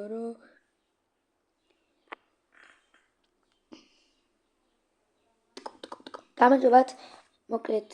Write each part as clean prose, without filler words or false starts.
არა. გამარჯობათ, მოკლედ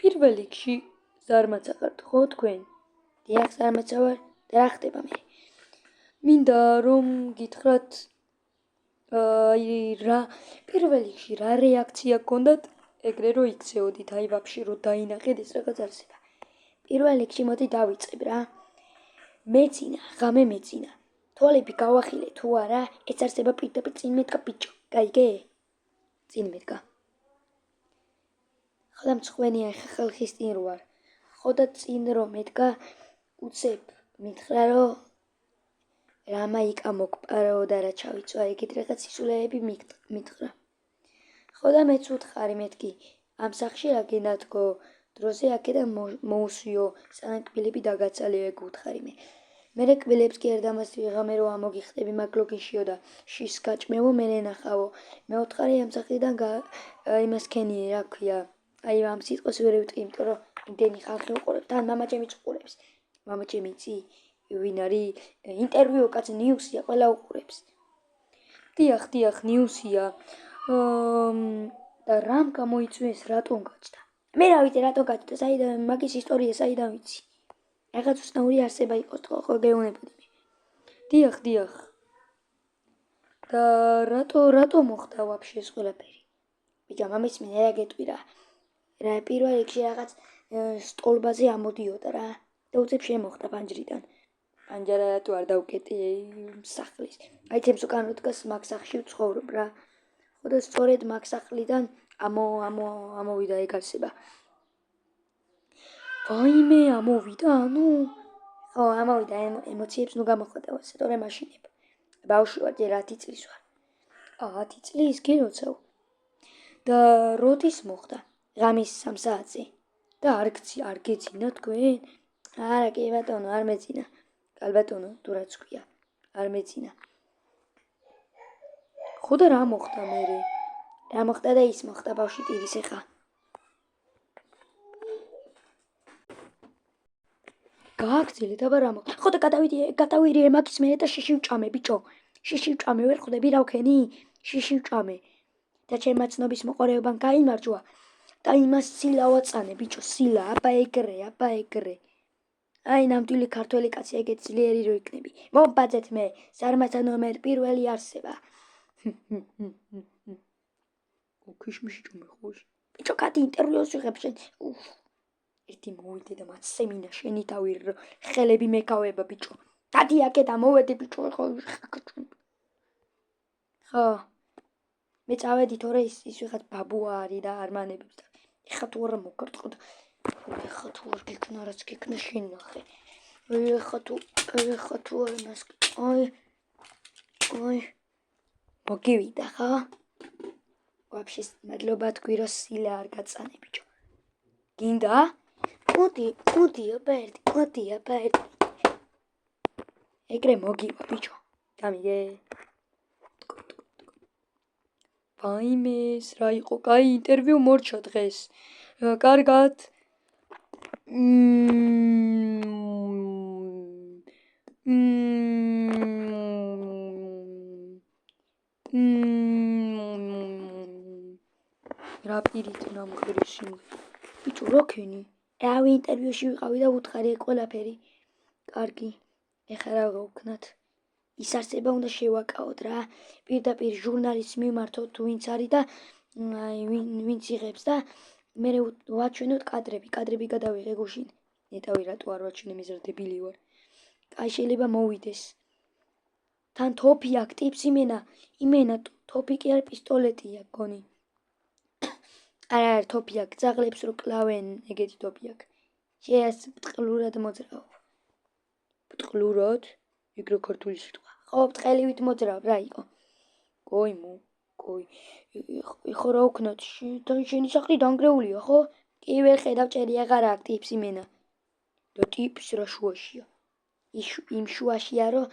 პირველ რიგში ზარმაცა ხართ ხო თქვენ? დიახ, ზარმაცა ვარ და რა ხდება მე? მინდა რომ გითხრათ რა პირველ რიგში რა რეაქცია გქონდათ ეგრე რომ იქცეოდით, ვაფშე რომ დაინახეთ ეს რაღაც არსება. პირველ რიგში მოდი დავიწყებ რა. მეძინა, ღამე მეძინა. თვალები გავახილე თუ არა, ეს არსება პირდაპირ წინ მედგა ბიჭო. გაიგე? წინ მედგა. ხოდა მწხვენია ხა ხალხის წინ რო ვარ. ხოდა წინ რომ მედგა, უცებ მითხრა რომ რა მაიკა მოგპარო და რა ჩავიწვა, ეგეთ რაღაც სისულეები მითხრა. ხოდა მეც უთხარი მეთქი, ამ სახლში რა გენადგო, დროზე აქედან მოუსვიო, სანამ კბილები დაგაცალე, ეგ უთხარი მე. მერე კბილებს კი არ დამასვიღა, მე რომ ამოგიხდები მაგლოგიშიო და შის გაჭმევო, მე ნახავო. მე უთხარი ამ სახლიდან იმას ქენიე, რა ქვია, აი ამ სიტყვას ვერ ვიტყვი, იმიტომ რომ იმდენი ხალხი უყურებს, თან მამაჩემიც უყურებს. მამაჩემი იცი? ვინ არის? ინტერვიუ კაც ნიუსია, ყველა უყურებს. დიახ, ნიუსია. და რამ გამოიწვიეს, რატომ გაჩნდა? მე რა ვიცი, რატო გაჩნდა, საიდან მაგის ისტორია საიდან ვიცი? რაღაც უცნაური არსება იყოს, ხო გეუბნებოდი მე. დიახ. და რატო მოხდა ვაფშე ეს ყველაფერი? ბიჭო, მამის მინე რა გეტყვი რა. რა პირველ რიგში რაღაც სტოლბაზე ამოდიოდა რა. და უცებ შემოხდა პანჯრიდან. პანჯარა თუ არ დავკეტი სახლის. აი თემს უკან დგას მაგ სახლში ვცხოვრობ რა. ხოდა სწორედ მაგ სახლიდან ამოვიდა ეგ არსება. ვაიმე, ამოვიდა, ხო, ამოვიდა ემოციებს ნუ გამოხატავ, ასე თორე მაშინებ. ბავშვი ვარ, ჯერ 10 წლის ვარ. 10 წლის კი როცა. და როდის მოხდა? ღამის 3 საათზე. და არ გეძინა თქვენ? არა, კი ბატონო, არ მეძინა. ალბათონო, თუ რაც ქვია, არ მეძინა. ხო და რა მოხდა მერე? რა მოხდა და ის მოხდა ბავშვი ტირის ეხა. გააგრძელეთ, აბა რა მოხდა? ხო და გადავირი ემაკის მერე და შიში ვჭამე, ბიჭო. შიში ვჭამე, ვერ ხვდები რა ვქენი? შიში ვჭამე. და ჩემმა ცნობის მოყარეობამ გაიმარჯვა და იმას სილა ვაწანე, ბიჭო, სილა, აბა ეგრე. აი, ნამდვილი ქართველი კაცი ეგეთ ძლიერი რო იქნები. მომბაძეთ მე, ზარმათა ნომერ 1 არსება. ოქიშმიში ჭუმე ხოში. ბიჭო, გადი ინტერვიუს ვიღებ შენ. ერთი მოვიდე და მათ სემინა შენი თავი ხელები მეკავება, ბიჭო. გადი აქეთ ამოვედი, ბიჭო, ხო. ხო. მე წავედი თორე ის ვიღაც ბაბუა არის და არ მანებებს და ეხა თუ არა მოგარტყო და ეხა თუ არ გიქნა რაც გიქნა შენ ნახე. ეხა თუ არა მას აი მოგივიდა ხო? ვაფშე მადლობა თქვი რომ სილა არ გაწანე ბიჭო. გინდა? მოდი აბა ერთი. ეგრე მოგივა ბიჭო. გამიგე? ვაიმეს, რა იყო, კაი ინტერვიუ მორჩა დღეს. კარგად. რა პირით ნამღერში. ბიჭო, რა ქენი? რავი ინტერვიუში ვიყავი და უთხარი ყველაფერი. კარგი. ეხლა რა გავქნათ? ის არსება უნდა შევაკაოთ რა. პირდაპირ ჟურნალისტს მიმართოთ თუ ვინც არის და აი ვინც იღებს და მე ვაჩვენოთ კადრები გადავიღე გუშინ. ნეტავი რატო არ ვაჩვენე, მე ზრდებული ვარ. აი შეიძლება მოვიდეს. თან თოფი აქვს, ტიპს იმენა თოფი კი არ პისტოლეტია გონი. არა, თოფი აქვს, ძაღლებს რო კლავენ, ეგეთი თოფი აქვს. შეას ბტყლურად მოძრაობ. ბტყლურად? ეგ რო ქართული სიტყვა. ხო, ბტყელივით მოძრაობ, რა იყო? გოი. ხო რა ვქნათ? შენი სახლი დანგრეულია, ხო? კი ვერ ხედავ, ჭერი აღარ აქვს ტიპს იმენა. და ტიპს რა შუაშია? იმ შუაშია რომ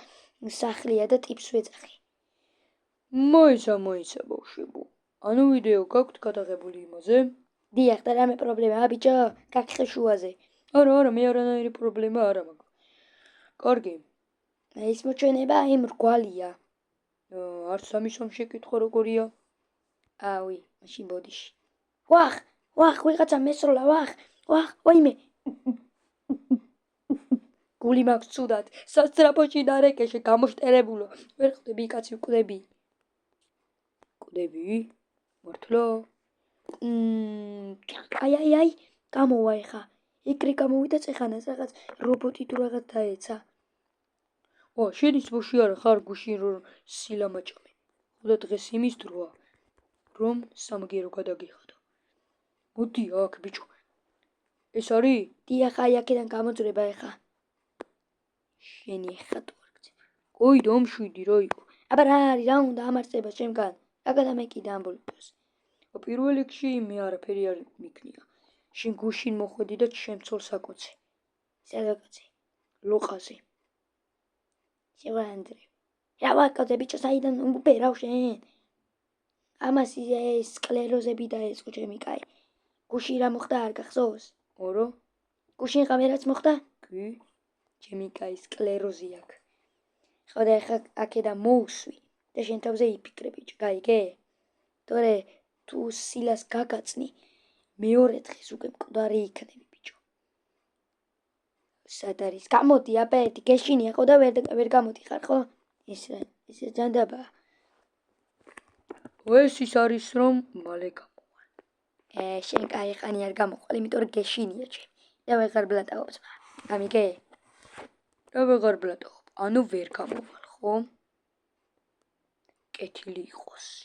სახლია და ტიპს ვეძახი. მოიცა ბავშვებო. ანუ ვიდეო გაქვთ გადაღებული იმაზე? დიახ, და რამე პრობლემაა, ბიჭო? გაგხსნე შუაზე. არა, მე არანაირი პრობლემა არ მაქვს. კარგი. ის მოჩვენება იმ რგვალია. არც სამისამ შეკითხვა როგორია? ავი, მაშინ ბოდიში. ვახ, ვიღაცა მესროლა, ვახ, ვაიმე. გული მაქვს ცუდად, სასწრაფოში დარეკეშე, გამოშტერებულო. ვერ ხვდები, კაცი ვკვდები. კვდები? მართლა? აი, გამოვა ეხა. ეგრე გამოვიდა წეხანას რაღაც რობოტი თუ რაღაც დაეცა. შენ ის ბოში არა ხარ გუშინ რომ სილა მაჭამე. ხოდა დღეს იმის დროა, რომ სამგერო გადაგიხადო. მოდი აქ, ბიჭო. ეს არის? დიახ, აი აქედან გამოძრება ეხა. შენი ეხა თუ არ გძებ. კოი და მშვიდი რა იყო? აბა რა არის, რა უნდა ამარწება შემგან? რაგადა მე კიდე ამბოლოს. პირველ რიგში მე არაფერი არ მიქნია. შენ გუშინ მოხვედი და შემცოლს აკოცე. სადაკოცე? ლოყაზე. შევანდრე. რა ვაკოცე ბიჭო, საიდან убеრავ შენ? ამას ეს სკლეროზები დაეწყო ჩემი კაი. გუშინ რა მოხდა არ გახსოვს? ორო? გუშინ ღამერაც მოხდა? კი. ჩემი კაი სკლეროზი აქვს. ხო და ეხა აქედან მოусვი და შენ თავზე იფიქრე ბიჭო, გაიგე? თორე თუ სილას გაგაწნი, მეორე დღეს უკვე მკვდარი იქნები ბიჭო. სად არის? გამოდი აბა ერთი გეშინია ხო და ვერ გამოდიხარ ხო? ისე ჯანდაბაა. ეს ის არის რომ მალე გამოვალ. შენ კაი ხანი არ გამოყვალ, იმიტომ რომ გეშინია ჩემი. და ვეღარ ბლატაობს. გამიგე? და ვეღარ ბლატაობ. ანუ ვერ გამოვალ, ხო? კეთილი იყოს.